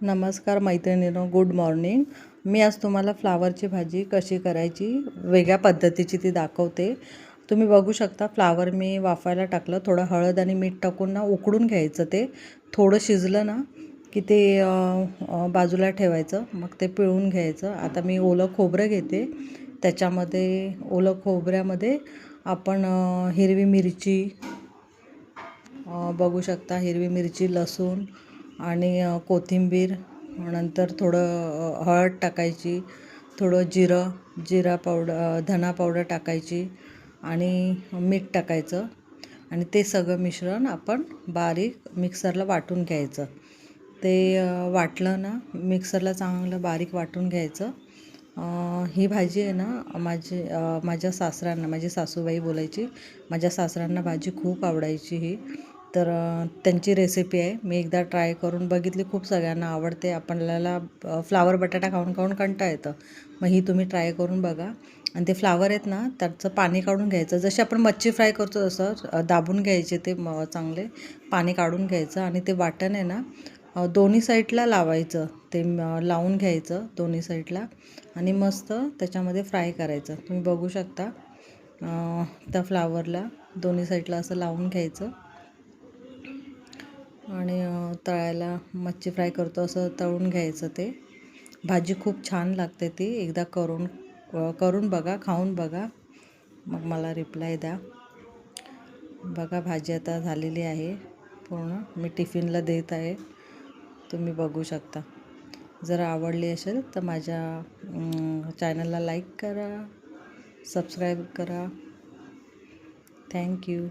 नमस्कार मैत्रिणींनो, good morning. मी आज तुम्हाला फ्लावरची भाजी कशी करायची वेगळ्या पद्धतीची ती दाखवते. तुम्ही बघू शकता, फ्लावर मी वाफायला टाकलं, थोडं हळद आणि मीठ टाकून ना उकडून घ्यायचं. ते थोडं शिजलं ना की ते बाजूला ठेवायचं, मग ते पिळून घ्यायचं. आता मी ओलं खोबरं घेते, त्याच्यामध्ये ओलं खोबऱ्यामध्ये आपण हिरवी मिरची बघू शकता, हिरवी मिरची, लसूण आणि कोथिंबीर, नंतर थोडं हळद टाकायची, थोडं जिरा पावडर, धना पावडर टाकायची आणि मीठ टाकायचं आणि ते सगळं मिश्रण आपण बारीक मिक्सरला वाटून घ्यायचं. ते वाटलं ना, मिक्सरला चांगलं बारीक वाटून घ्यायचं. ही भाजी आहे ना, माझ्या सासऱ्यांना, माझी सासूबाई बोलायची, माझ्या सासऱ्यांना भाजी खूप आवडायची ही. तर त्यांची रेसिपी आहे, मी एकदा ट्राय करून बघितली, खूप सगळ्यांना आवडते. आपल्याला फ्लावर बटाटा खाऊन खाऊन कंटाळा येतं, मग ही तुम्ही ट्राय करून बघा. आणि ते फ्लावर आहेत ना, त्याचं पाणी काढून घ्यायचं. जशी आपण मच्छी फ्राय करतो तसं दाबून घ्यायचे ते, चांगले पाणी काढून घ्यायचं. आणि ते वाटण आहे ना, दोन्ही साईडला लावायचं, ते लावून घ्यायचं दोन्ही साईडला आणि मस्त त्याच्यामध्ये फ्राय करायचं. तुम्ही बघू शकता, त्या फ्लावरला दोन्ही साईडला असं लावून घ्यायचं आणि तळायला मच्छी फ्राय करतो असं तळून घ्यायचं. ते भाजी खूप छान लागते. ती एकदा करून बघा, खाऊन बघा, मग मला रिप्लाय द्या. बघा, भाजी आता झालेली आहे पूर्ण, मी टिफिनला देत आहे. तुम्ही बघू शकता. जर आवडली असेल तर माझ्या चॅनलला लाईक करा, सबस्क्राईब करा. थँक्यू.